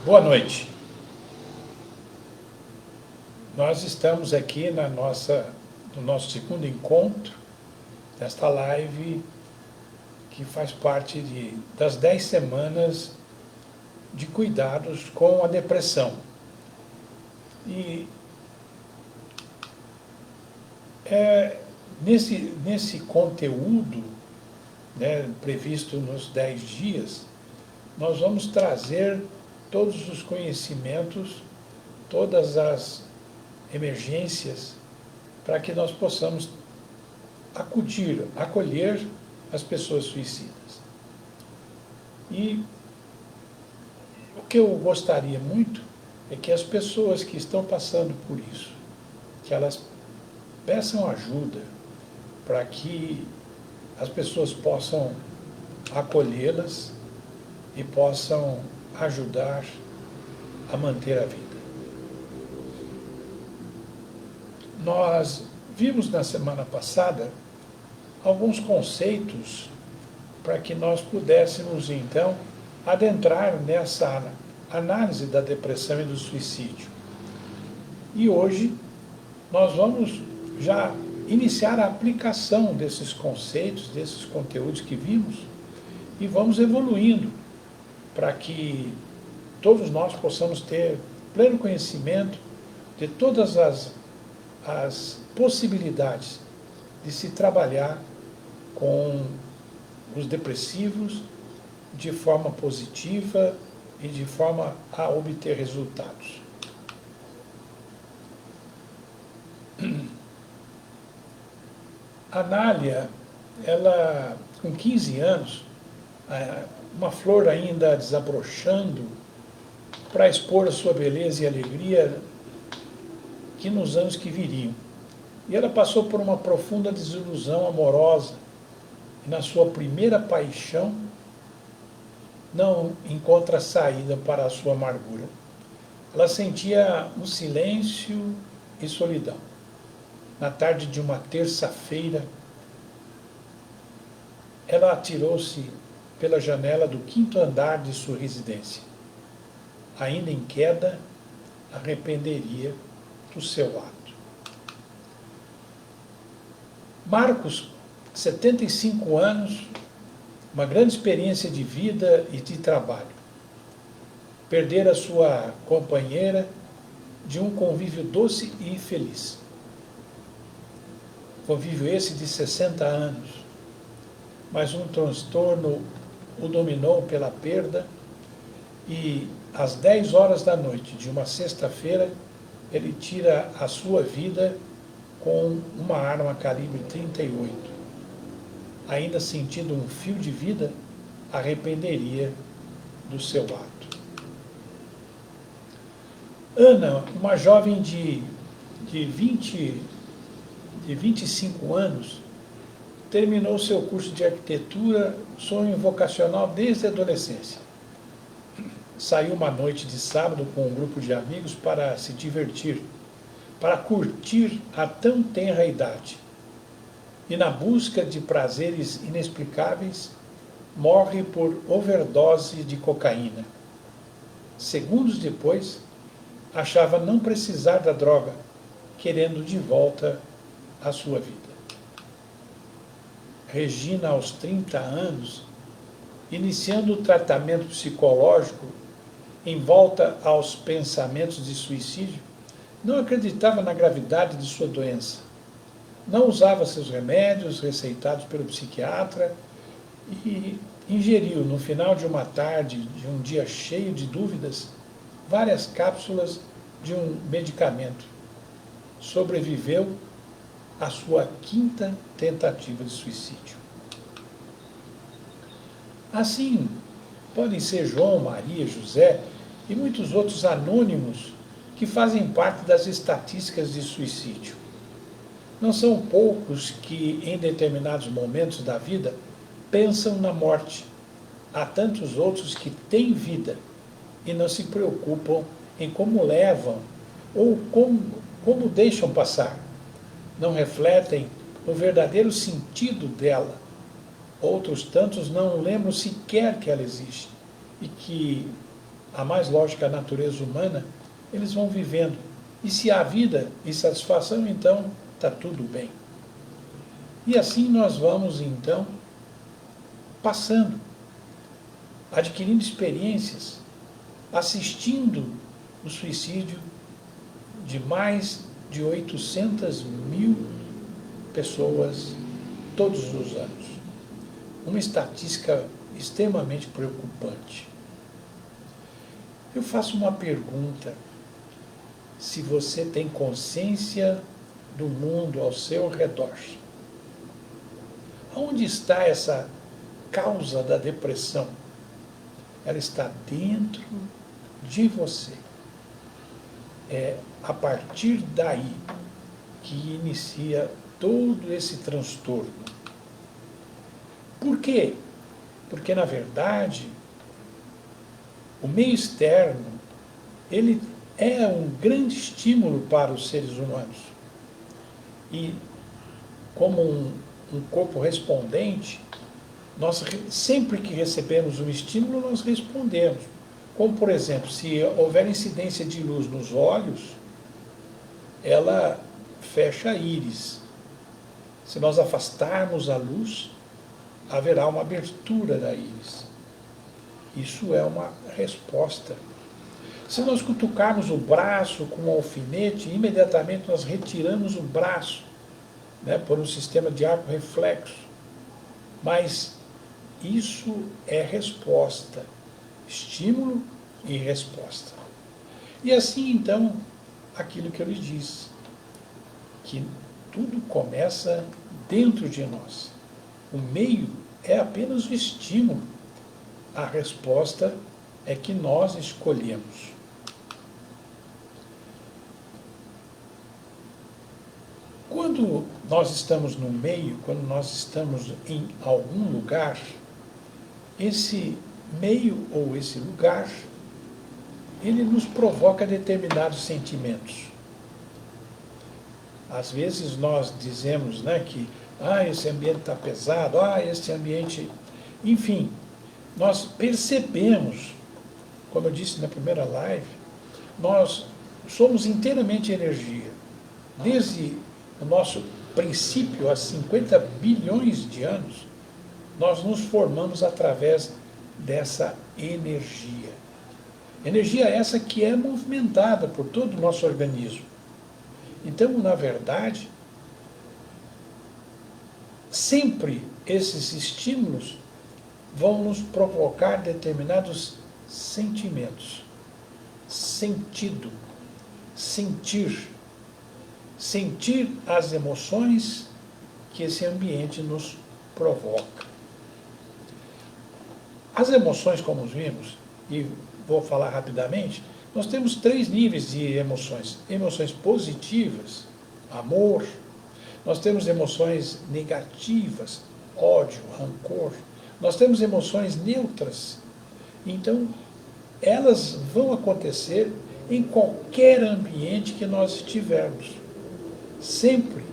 Boa noite. Nós estamos aqui no nosso segundo encontro desta live que faz parte das 10 semanas de cuidados com a depressão. E nesse conteúdo, né, previsto nos 10 dias, nós vamos trazer todos os conhecimentos, todas as emergências, para que nós possamos acolher as pessoas suicidas. E o que eu gostaria muito é que as pessoas que estão passando por isso, que elas peçam ajuda para que as pessoas possam acolhê-las e possam ajudar a manter a vida. Nós vimos na semana passada alguns conceitos para que nós pudéssemos, então, adentrar nessa análise da depressão e do suicídio. E hoje nós vamos já iniciar a aplicação desses conceitos, desses conteúdos que vimos, e vamos evoluindo para que todos nós possamos ter pleno conhecimento de todas as possibilidades de se trabalhar com os depressivos de forma positiva e de forma a obter resultados. A Nália, ela, com 15 anos, uma flor ainda desabrochando, para expor a sua beleza e alegria que nos anos que viriam. E ela passou por uma profunda desilusão amorosa, e na sua primeira paixão não encontra saída para a sua amargura. Ela sentia um silêncio e solidão. Na tarde de uma terça-feira, ela atirou-se pela janela do 5º andar de sua residência. Ainda em queda, arrependeria do seu ato. Marcos, 75 anos, uma grande experiência de vida e de trabalho. Perdera sua companheira de um convívio doce e feliz. Convívio esse de 60 anos, mas um transtorno o dominou pela perda e, às 10 horas da noite de uma sexta-feira, ele tira a sua vida com uma arma calibre 38. Ainda sentindo um fio de vida, arrependeria do seu ato. Ana, uma jovem de 25 anos, terminou seu curso de arquitetura, sonho vocacional desde a adolescência. Saiu uma noite de sábado com um grupo de amigos para se divertir, para curtir a tão tenra idade. E na busca de prazeres inexplicáveis, morre por overdose de cocaína. Segundos depois, achava não precisar da droga, querendo de volta a sua vida. Regina, aos 30 anos, iniciando o tratamento psicológico em volta aos pensamentos de suicídio, não acreditava na gravidade de sua doença. Não usava seus remédios receitados pelo psiquiatra e ingeriu, no final de uma tarde, de um dia cheio de dúvidas, várias cápsulas de um medicamento. Sobreviveu à sua 5ª tentativa de suicídio. Assim, podem ser João, Maria, José e muitos outros anônimos que fazem parte das estatísticas de suicídio. Não são poucos que, em determinados momentos da vida, pensam na morte. Há tantos outros que têm vida e não se preocupam em como levam ou como deixam passar. Não refletem no verdadeiro sentido dela. Outros tantos não lembram sequer que ela existe e que a mais lógica natureza humana, eles vão vivendo. E se há vida e satisfação, então está tudo bem. E assim nós vamos, então, passando, adquirindo experiências, assistindo o suicídio de mais de 800.000 pessoas todos os anos. Uma estatística extremamente preocupante. Eu faço uma pergunta: se você tem consciência do mundo ao seu redor, onde está essa causa da depressão? Ela está dentro de você. É a partir daí que inicia todo esse transtorno. Por quê? Porque, na verdade, o meio externo, ele é um grande estímulo para os seres humanos. E, como um corpo respondente, nós, sempre que recebemos um estímulo, nós respondemos. Como, por exemplo, se houver incidência de luz nos olhos, ela fecha a íris. Se nós afastarmos a luz, haverá uma abertura da íris. Isso é uma resposta. Se nós cutucarmos o braço com um alfinete, imediatamente nós retiramos o braço, né, por um sistema de arco reflexo. Mas isso é resposta. Estímulo e resposta. E assim, então, aquilo que eu lhe disse, que tudo começa dentro de nós. O meio é apenas o estímulo. A resposta é que nós escolhemos. Quando nós estamos no meio, quando nós estamos em algum lugar, esse meio ou esse lugar, ele nos provoca determinados sentimentos. Às vezes nós dizemos, né, que esse ambiente está pesado, esse ambiente... Enfim, nós percebemos, como eu disse na primeira live, nós somos inteiramente energia. Desde o nosso princípio, há 50 bilhões de anos, nós nos formamos através dessa energia. Energia essa que é movimentada por todo o nosso organismo. Então, na verdade, sempre esses estímulos vão nos provocar determinados sentimentos. Sentido, sentir. Sentir as emoções que esse ambiente nos provoca. As emoções, como vimos, e vou falar rapidamente, nós temos 3 níveis de emoções. Emoções positivas, amor. Nós temos emoções negativas, ódio, rancor. Nós temos emoções neutras. Então, elas vão acontecer em qualquer ambiente que nós estivermos. Sempre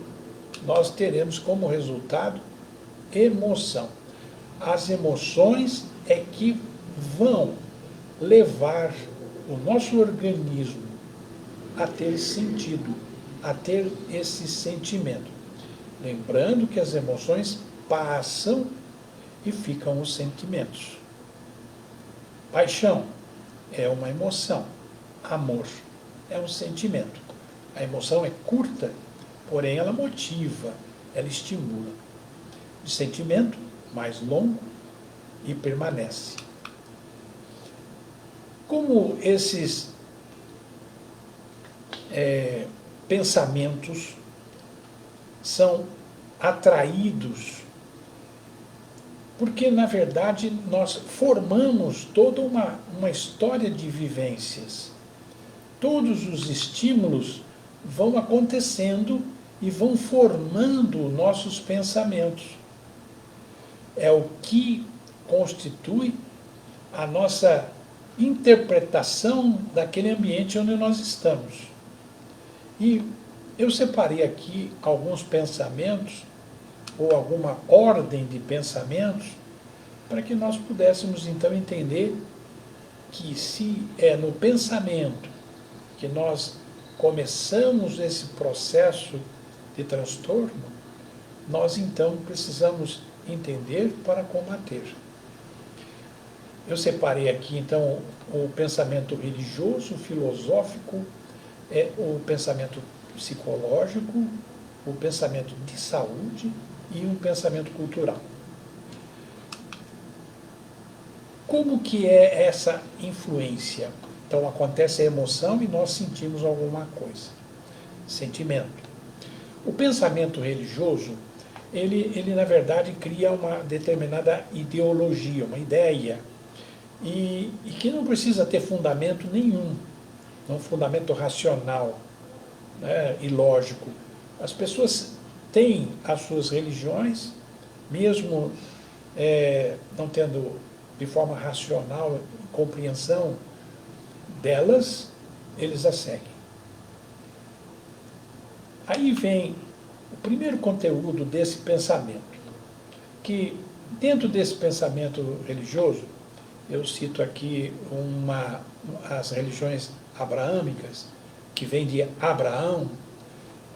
nós teremos como resultado emoção. As emoções é que vão levar o nosso organismo a ter sentido, a ter esse sentimento. Lembrando que as emoções passam e ficam os sentimentos. Paixão é uma emoção. Amor é um sentimento. A emoção é curta, porém ela motiva, ela estimula. O sentimento, mais longo e permanece. Como esses pensamentos são atraídos, porque, na verdade, nós formamos toda uma história de vivências. Todos os estímulos vão acontecendo e vão formando nossos pensamentos. É o que constitui a nossa interpretação daquele ambiente onde nós estamos. E eu separei aqui alguns pensamentos, ou alguma ordem de pensamentos, para que nós pudéssemos então entender que se é no pensamento que nós começamos esse processo de transtorno, nós então precisamos entender para combater. Eu separei aqui então o pensamento religioso, filosófico, o pensamento psicológico, o pensamento de saúde e um pensamento cultural. Como que é essa influência? Então acontece a emoção e nós sentimos alguma coisa. Sentimento. O pensamento religioso, ele na verdade cria uma determinada ideologia, uma ideia, e que não precisa ter fundamento nenhum, um fundamento racional, né, e lógico. As pessoas têm as suas religiões, mesmo não tendo de forma racional compreensão delas, eles a seguem. Aí vem o primeiro conteúdo desse pensamento, que dentro desse pensamento religioso, eu cito aqui as religiões abraâmicas, que vêm de Abraão.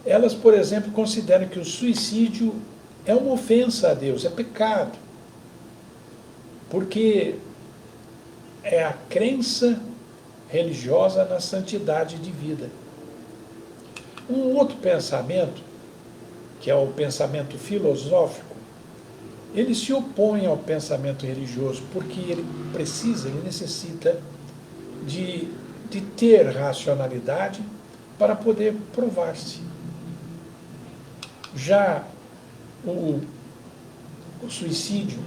Elas, por exemplo, consideram que o suicídio é uma ofensa a Deus, é pecado, porque é a crença religiosa na santidade de vida. Um outro pensamento, que é o pensamento filosófico, ele se opõe ao pensamento religioso, porque ele necessita de ter racionalidade para poder provar-se. Já o suicídio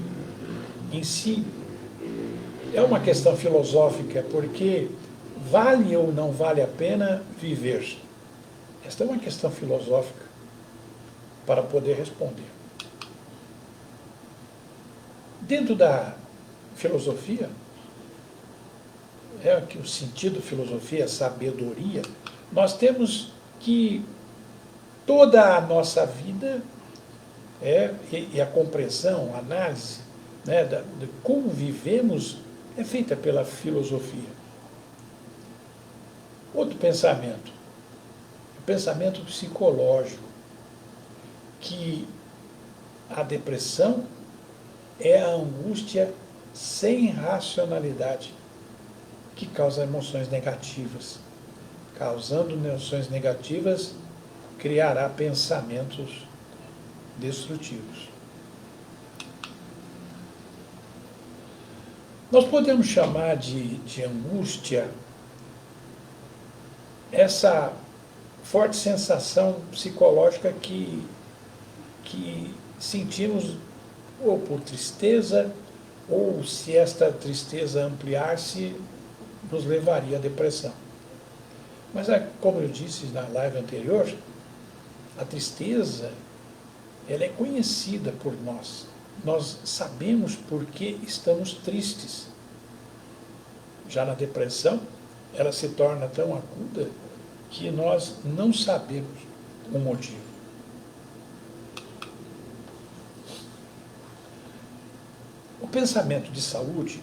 em si é uma questão filosófica, porque vale ou não vale a pena viver? Esta é uma questão filosófica para poder responder. Dentro da filosofia, que o sentido filosofia é sabedoria, nós temos que toda a nossa vida e a compreensão, a análise, né, de como vivemos é feita pela filosofia. Outro pensamento, o pensamento psicológico, que a depressão é a angústia sem racionalidade que causa emoções negativas. Causando emoções negativas, criará pensamentos destrutivos. Nós podemos chamar de angústia essa forte sensação psicológica que sentimos ou por tristeza, ou se esta tristeza ampliar-se, nos levaria à depressão. Mas, como eu disse na live anterior, a tristeza ela é conhecida por nós. Nós sabemos por que estamos tristes. Já na depressão, ela se torna tão aguda que nós não sabemos o motivo. O pensamento de saúde,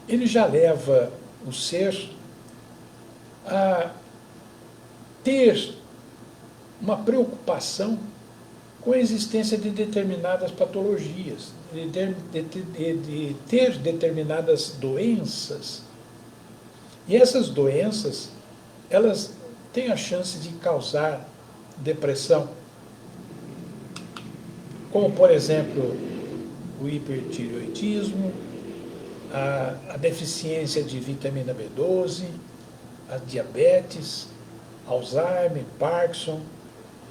ele já leva o ser a ter uma preocupação com a existência de determinadas patologias, de ter determinadas doenças. E essas doenças, elas têm a chance de causar depressão. Como, por exemplo, o hipertireoidismo, a deficiência de vitamina B12, a diabetes, Alzheimer, Parkinson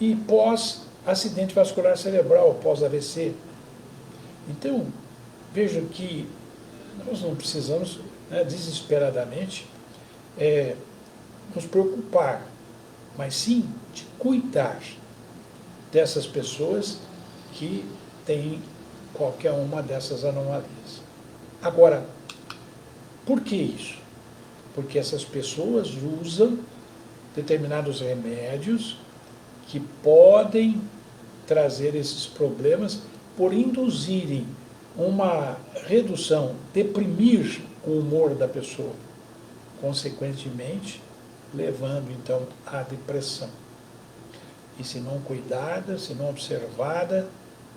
e pós-acidente vascular cerebral, pós-AVC. Então, veja que nós não precisamos, né, desesperadamente nos preocupar, mas sim de cuidar dessas pessoas que têm qualquer uma dessas anomalias. Agora, por que isso? Porque essas pessoas usam determinados remédios que podem trazer esses problemas por induzirem uma redução, deprimir o humor da pessoa. consequentemente levando então à depressão. E se não cuidada, se não observada,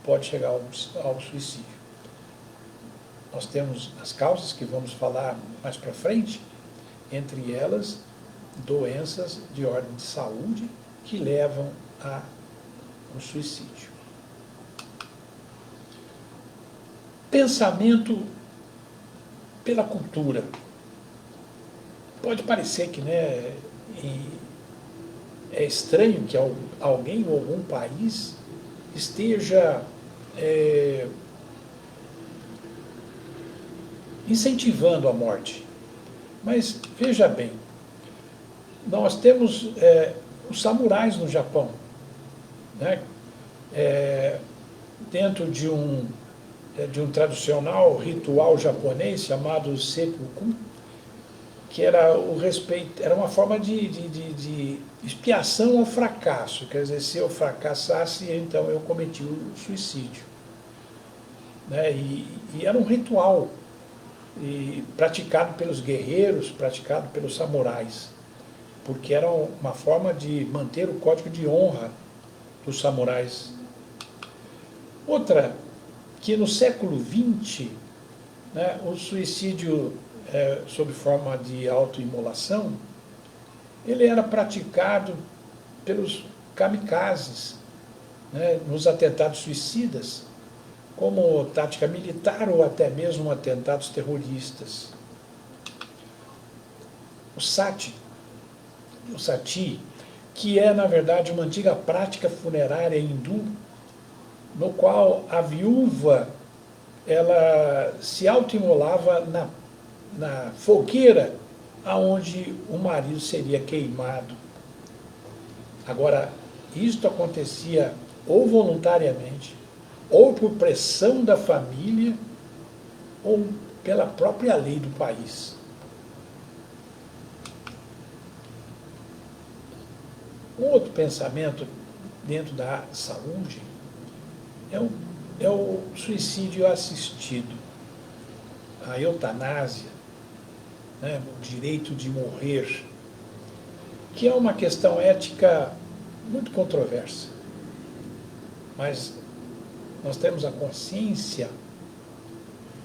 pode chegar ao suicídio. Nós temos as causas que vamos falar mais para frente, entre elas doenças de ordem de saúde que levam ao suicídio. Pensamento pela cultura. Pode parecer que é estranho que alguém ou algum país esteja incentivando a morte. Mas veja bem, nós temos os samurais no Japão, né? Dentro de um tradicional ritual japonês chamado seppuku, que era o respeito, era uma forma de expiação ao fracasso. Quer dizer, se eu fracassasse, então eu cometi o suicídio. Né? E era um ritual praticado pelos guerreiros, praticado pelos samurais, porque era uma forma de manter o código de honra dos samurais. Outra, que no século XX, né, o suicídio sob forma de autoimolação, ele era praticado pelos kamikazes, né, nos atentados suicidas, como tática militar ou até mesmo atentados terroristas. O sati, que é, na verdade, uma antiga prática funerária hindu, no qual a viúva ela se autoimolava na fogueira aonde o marido seria queimado. Agora, isto acontecia ou voluntariamente, ou por pressão da família, ou pela própria lei do país. Um outro pensamento dentro da saúde é o suicídio assistido, a eutanásia, né, o direito de morrer, que é uma questão ética muito controversa. Mas nós temos a consciência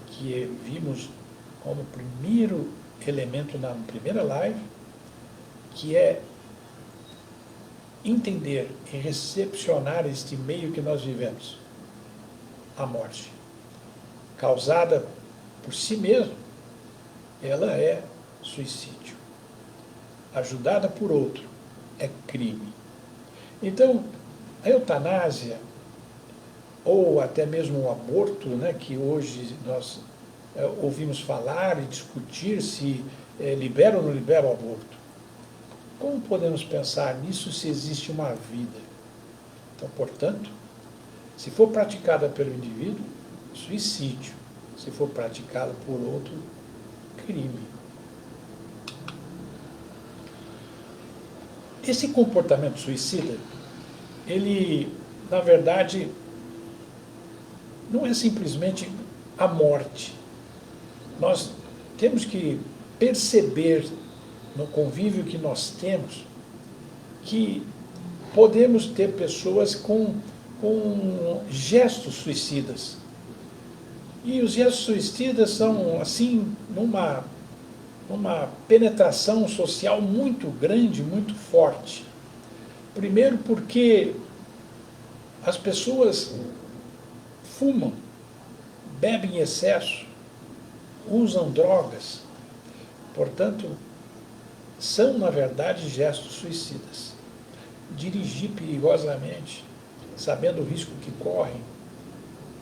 que vimos como primeiro elemento na primeira live, que é entender e recepcionar este meio que nós vivemos, a morte, causada por si mesmo, ela é suicídio. Ajudada por outro, é crime. Então, a eutanásia, ou até mesmo o aborto, né, que hoje nós ouvimos falar e discutir se libera ou não libera o aborto. Como podemos pensar nisso se existe uma vida? Então, portanto, se for praticada pelo indivíduo, suicídio. Se for praticada por outro, crime. Esse comportamento suicida, ele, na verdade, não é simplesmente a morte. Nós temos que perceber no convívio que nós temos que podemos ter pessoas com gestos suicidas. E os gestos suicidas são, assim, numa penetração social muito grande, muito forte. Primeiro porque as pessoas fumam, bebem em excesso, usam drogas. Portanto, são, na verdade, gestos suicidas. Dirigir perigosamente, sabendo o risco que correm,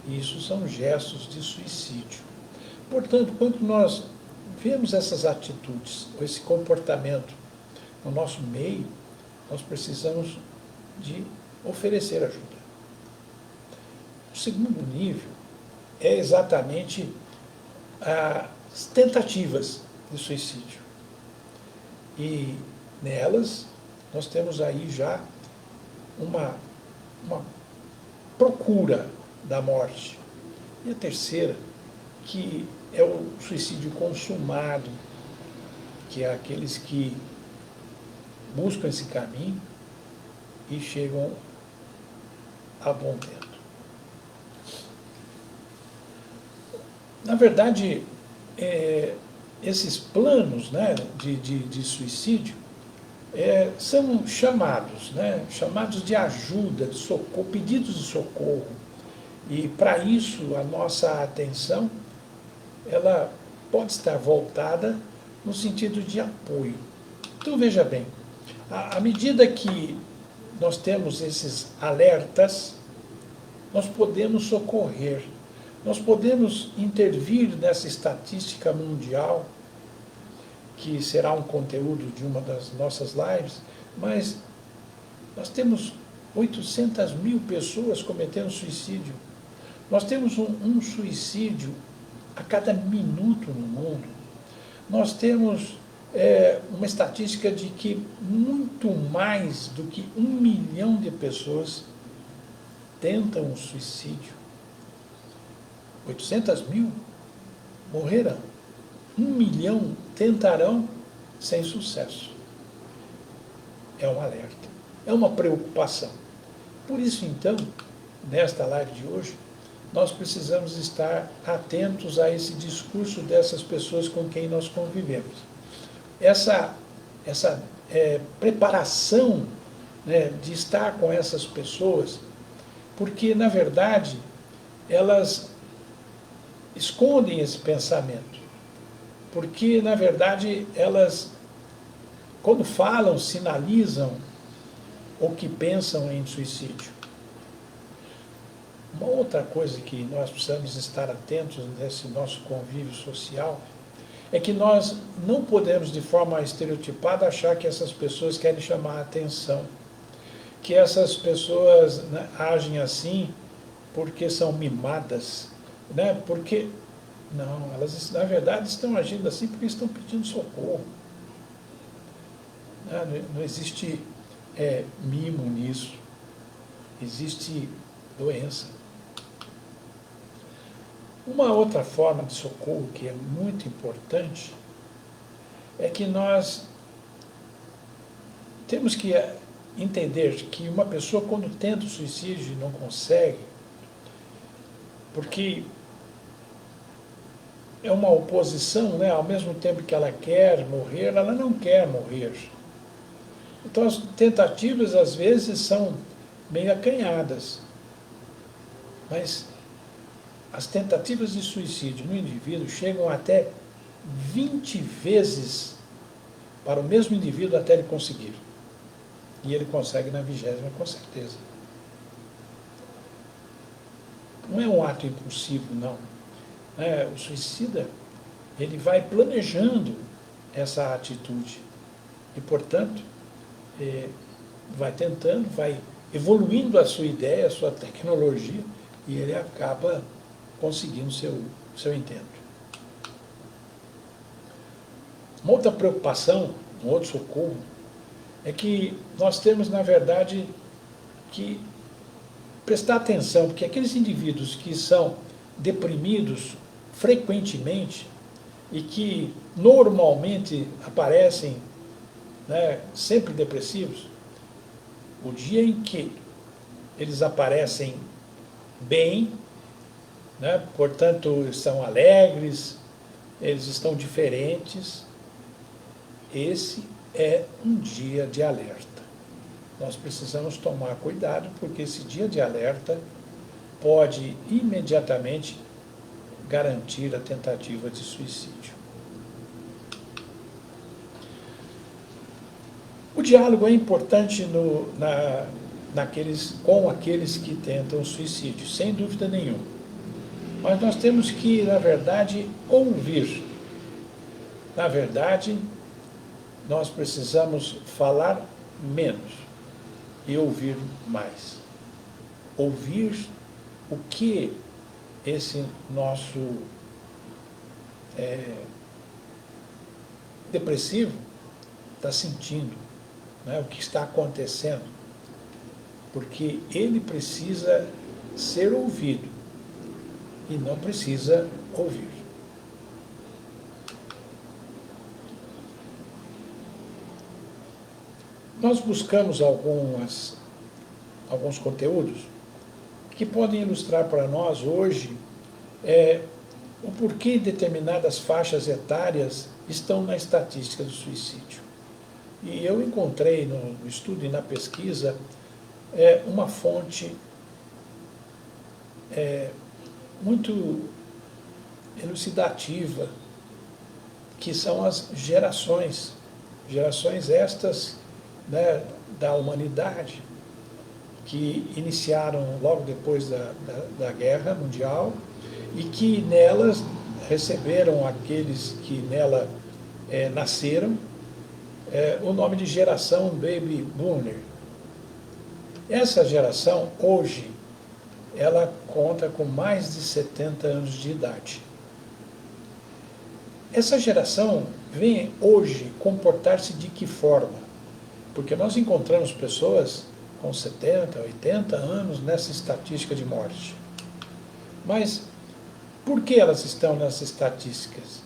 isso são gestos de suicídio. Portanto, quando nós vemos essas atitudes, esse comportamento no nosso meio, nós precisamos de oferecer ajuda. O segundo nível é exatamente as tentativas de suicídio. E nelas nós temos aí já uma procura da morte. E a terceira, que é o suicídio consumado, que é aqueles que buscam esse caminho e chegam a bom tento. Na verdade, esses planos, né, de suicídio são chamados, né, chamados de ajuda, de socorro, pedidos de socorro. E para isso a nossa atenção ela pode estar voltada no sentido de apoio. Então veja bem, à medida que nós temos esses alertas, nós podemos socorrer, nós podemos intervir nessa estatística mundial, que será um conteúdo de uma das nossas lives, mas nós temos 800 mil pessoas cometendo suicídio. Nós temos um suicídio a cada minuto no mundo. Nós temos uma estatística de que muito mais do que 1 milhão de pessoas tentam o suicídio. 800 mil morrerão. 1 milhão tentarão sem sucesso. É um alerta, é uma preocupação. Por isso, então, nesta live de hoje, nós precisamos estar atentos a esse discurso dessas pessoas com quem nós convivemos. Essa preparação, né, de estar com essas pessoas, porque, na verdade, elas escondem esse pensamento. Porque, na verdade, elas, quando falam, sinalizam ou que pensam em suicídio. Uma outra coisa que nós precisamos estar atentos nesse nosso convívio social é que nós não podemos, de forma estereotipada, achar que essas pessoas querem chamar a atenção, que essas pessoas, né, agem assim porque são mimadas, né, porque... Não, elas, na verdade, estão agindo assim porque estão pedindo socorro. Não existe mimo nisso, existe doença. Uma outra forma de socorro que é muito importante é que nós temos que entender que uma pessoa, quando tenta o suicídio e não consegue, porque é uma oposição, né? Ao mesmo tempo que ela quer morrer, ela não quer morrer. Então as tentativas às vezes são meio acanhadas, mas as tentativas de suicídio no indivíduo chegam até 20 vezes para o mesmo indivíduo até ele conseguir. E ele consegue na 20ª, com certeza. Não é um ato impulsivo, não. O suicida, ele vai planejando essa atitude e, portanto, vai tentando, vai evoluindo a sua ideia, a sua tecnologia, e ele acaba conseguindo seu intento. Uma outra preocupação, um outro socorro, é que nós temos, na verdade, que prestar atenção, porque aqueles indivíduos que são deprimidos frequentemente e que normalmente aparecem, né, sempre depressivos, o dia em que eles aparecem bem, né, portanto, estão alegres, eles estão diferentes, esse é um dia de alerta. Nós precisamos tomar cuidado, porque esse dia de alerta pode imediatamente garantir a tentativa de suicídio. O diálogo é importante com aqueles que tentam suicídio, sem dúvida nenhuma. Mas nós temos que, na verdade, ouvir. Na verdade, nós precisamos falar menos e ouvir mais. Ouvir o que esse nosso depressivo está sentindo, né? O que está acontecendo, porque ele precisa ser ouvido e não precisa ouvir. nós buscamos alguns conteúdos que podem ilustrar para nós hoje o porquê determinadas faixas etárias estão na estatística do suicídio. E eu encontrei no estudo e na pesquisa uma fonte muito elucidativa, que são as gerações estas, né, da humanidade, que iniciaram logo depois da Guerra Mundial e que nelas receberam aqueles que nela nasceram o nome de geração Baby Boomer. Essa geração, hoje, ela conta com mais de 70 anos de idade. Essa geração vem hoje comportar-se de que forma? Porque nós encontramos pessoas com 70, 80 anos nessa estatística de morte. Mas por que elas estão nessas estatísticas?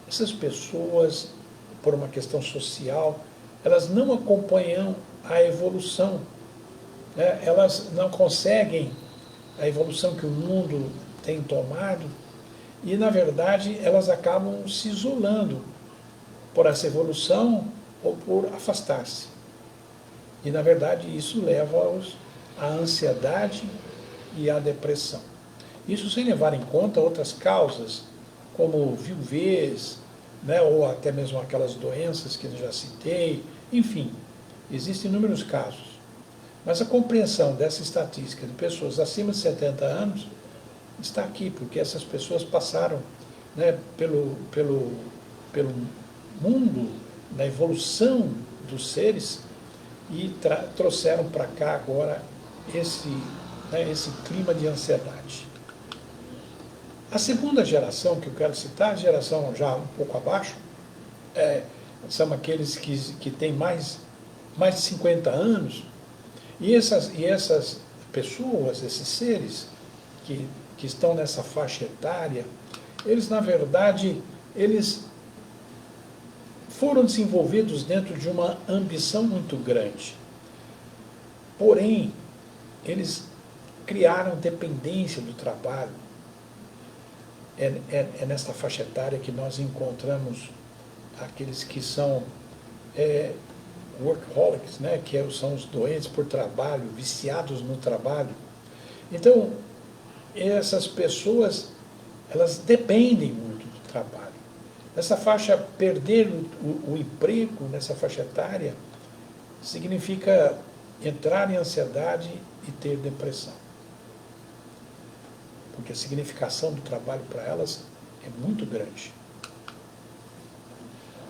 Essas pessoas, por uma questão social, elas não acompanham a evolução, né? Elas não conseguem a evolução que o mundo tem tomado e, na verdade, elas acabam se isolando por essa evolução ou por afastar-se. E, na verdade, isso leva-os à ansiedade e à depressão. Isso sem levar em conta outras causas, como viuvez, né, ou até mesmo aquelas doenças que eu já citei. Enfim, existem inúmeros casos. Mas a compreensão dessa estatística de pessoas acima de 70 anos está aqui, porque essas pessoas passaram, né, pelo mundo, na evolução dos seres, e trouxeram para cá agora esse clima de ansiedade. A segunda geração que eu quero citar, a geração já um pouco abaixo, são aqueles que têm mais de 50 anos, e essas pessoas, esses seres que estão nessa faixa etária, eles, na verdade, eles foram desenvolvidos dentro de uma ambição muito grande. Porém, eles criaram dependência do trabalho. É nesta faixa etária que nós encontramos aqueles que são workaholics, né, que são os doentes por trabalho, viciados no trabalho. Então, essas pessoas, elas dependem muito do trabalho. Nessa faixa, perder o emprego, nessa faixa etária, significa entrar em ansiedade e ter depressão. Porque a significação do trabalho para elas é muito grande.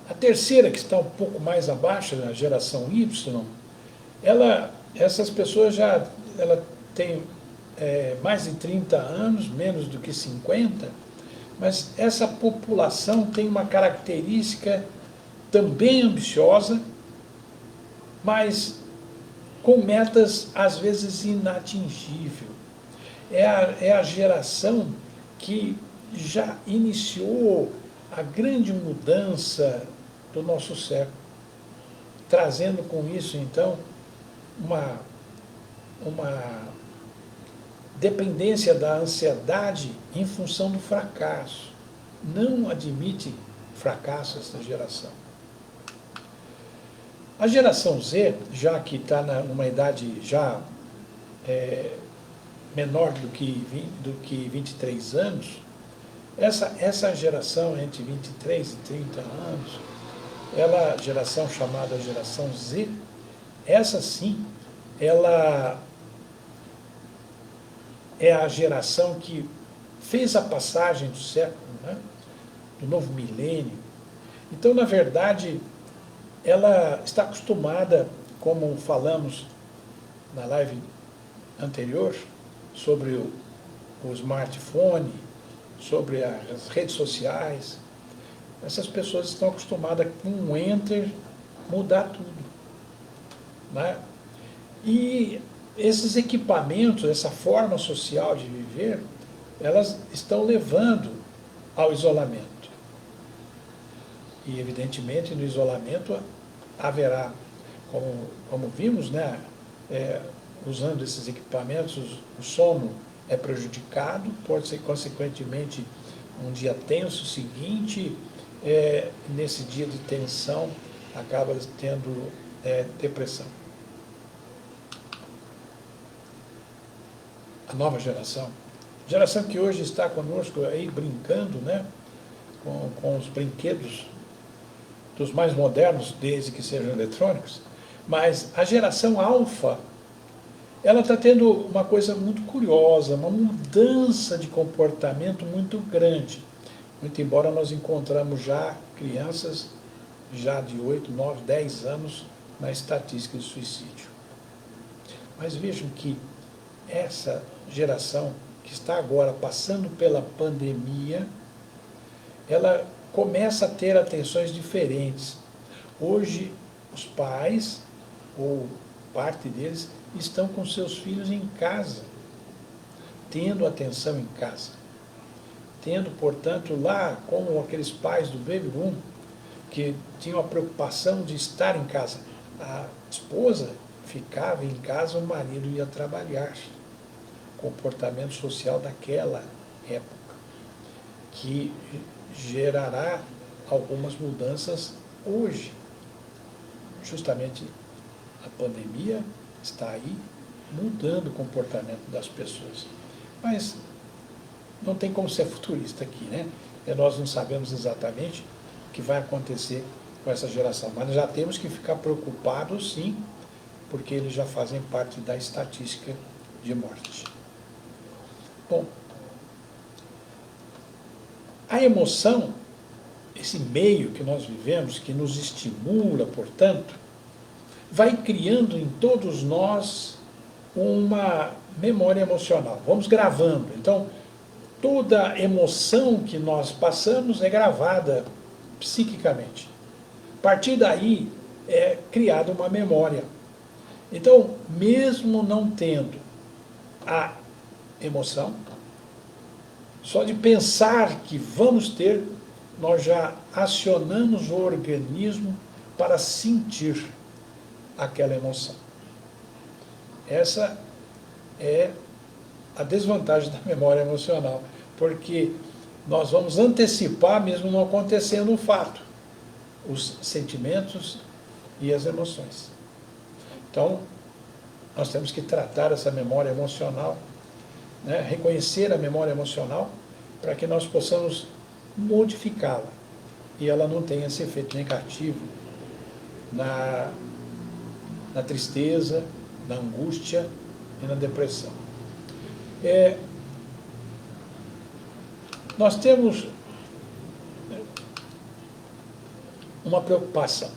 A terceira, que está um pouco mais abaixo, a geração Y, essas pessoas ela têm mais de 30 anos, menos do que 50, mas essa população tem uma característica também ambiciosa, mas com metas às vezes inatingíveis. É a geração que já iniciou a grande mudança do nosso século, trazendo com isso, então, uma dependência da ansiedade em função do fracasso. Não admite fracasso essa geração. A geração Z, já que está numa idade já menor do que 23 anos, essa geração entre 23 e 30 anos, a geração chamada geração Z, essa sim, ela é a geração que fez a passagem do século, né, do novo milênio. Então, na verdade, ela está acostumada, como falamos na live anterior, sobre o smartphone, sobre as redes sociais. Essas pessoas estão acostumadas com um enter mudar tudo, né? E esses equipamentos, essa forma social de viver, elas estão levando ao isolamento. E, evidentemente, no isolamento haverá como vimos, né, usando esses equipamentos, o sono é prejudicado, pode ser, consequentemente, um dia tenso seguinte, nesse dia de tensão, acaba tendo depressão. A nova geração que hoje está conosco aí brincando, né, com os brinquedos dos mais modernos, desde que sejam eletrônicos, mas a geração alfa, ela está tendo uma coisa muito curiosa, uma mudança de comportamento muito grande. Muito embora nós encontramos já crianças já de 8, 9, 10 anos na estatística de suicídio. Mas vejam que essa geração que está agora passando pela pandemia, ela começa a ter atenções diferentes. Hoje, os pais, ou parte deles, estão com seus filhos em casa, tendo atenção em casa. Tendo, portanto, lá, como aqueles pais do Baby Boom, que tinham a preocupação de estar em casa. A esposa ficava em casa, o marido ia trabalhar. Comportamento social daquela época, que gerará algumas mudanças hoje. Justamente a pandemia está aí mudando o comportamento das pessoas. Mas não tem como ser futurista aqui, né? Nós não sabemos exatamente o que vai acontecer com essa geração, mas já temos que ficar preocupados, sim, porque eles já fazem parte da estatística de morte. Bom, a emoção, esse meio que nós vivemos, que nos estimula, portanto, vai criando em todos nós uma memória emocional. Vamos gravando. Então, toda emoção que nós passamos é gravada psiquicamente. A partir daí é criada uma memória. Então, mesmo não tendo a emoção, só de pensar que vamos ter, nós já acionamos o organismo para sentir aquela emoção. Essa é a desvantagem da memória emocional, porque nós vamos antecipar, mesmo não acontecendo o fato, os sentimentos e as emoções. Então, nós temos que tratar essa memória emocional, né, reconhecer a memória emocional, para que nós possamos modificá-la e ela não tenha esse efeito negativo na tristeza, na angústia e na depressão. Nós temos uma preocupação.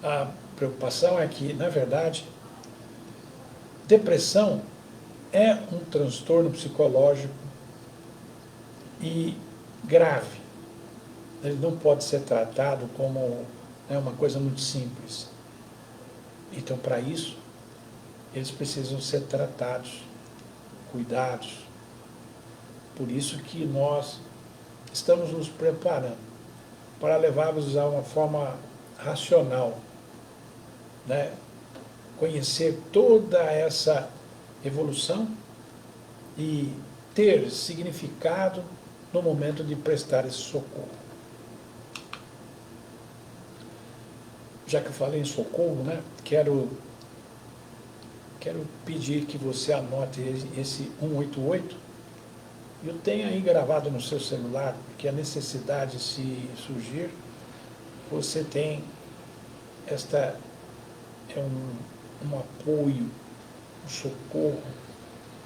A preocupação é que, na verdade, depressão é um transtorno psicológico e grave. Ele não pode ser tratado como uma coisa muito simples. Então, para isso, eles precisam ser tratados, cuidados. Por isso que nós estamos nos preparando para levá-los a uma forma racional, né? Conhecer toda essa evolução e ter significado no momento de prestar esse socorro. Já que eu falei em socorro, né, quero pedir que você anote esse 188 e o tenha aí gravado no seu celular, porque a necessidade, se surgir, você tem um apoio, um socorro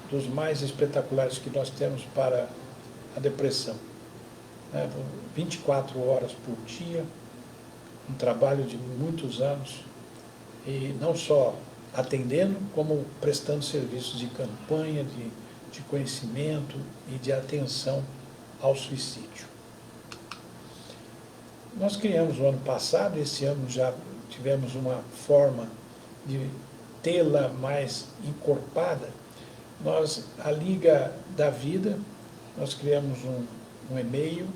dos mais espetaculares que nós temos para a depressão. 24 horas por dia, um trabalho de muitos anos, e não só atendendo, como prestando serviços de campanha, de conhecimento e de atenção ao suicídio. Nós criamos no ano passado, esse ano já tivemos uma forma de tê-la mais encorpada. A Liga da Vida, nós criamos um e-mail,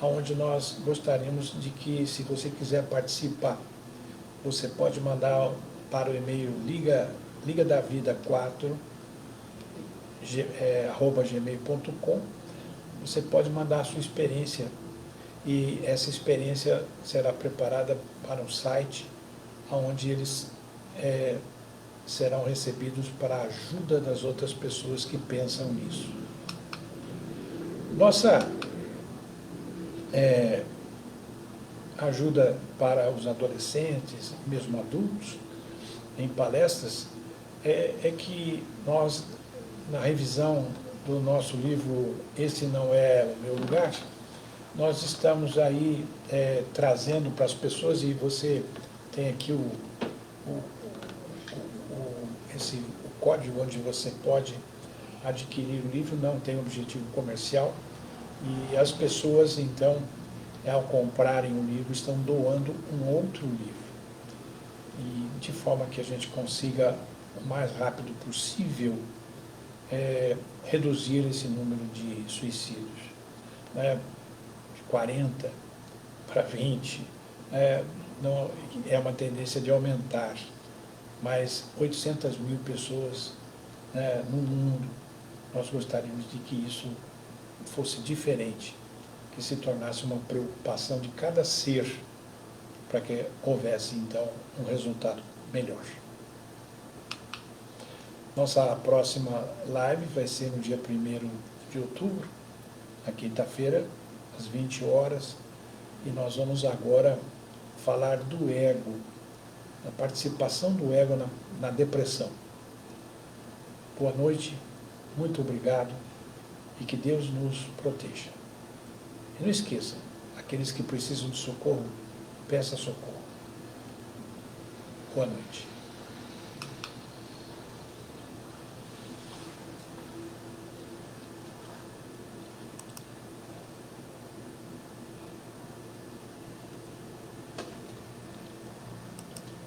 onde nós gostaríamos de que, se você quiser participar você pode mandar para o e-mail ligadavida4 @gmail.com. Você pode mandar a sua experiência e essa experiência será preparada para um site onde eles serão recebidos para a ajuda das outras pessoas que pensam nisso. Nossa ajuda para os adolescentes, mesmo adultos, em palestras, é que nós, na revisão do nosso livro Esse Não É o Meu Lugar, nós estamos aí trazendo para as pessoas, e você tem aqui o código onde você pode adquirir o livro, não tem objetivo comercial, e as pessoas, então, ao comprarem o livro, estão doando um outro livro, e de forma que a gente consiga, o mais rápido possível, reduzir esse número de suicídios, né, de 40 para 20, não, é uma tendência de aumentar, mas 800 mil pessoas no mundo, nós gostaríamos de que isso fosse diferente, que se tornasse uma preocupação de cada ser, para que houvesse, então, um resultado melhor. Nossa próxima live vai ser no dia 1º de outubro, na quinta-feira, às 20 horas, e nós vamos agora falar do ego, da participação do ego na depressão. Boa noite, muito obrigado, e que Deus nos proteja. E não esqueça, aqueles que precisam de socorro, peça socorro. Boa noite.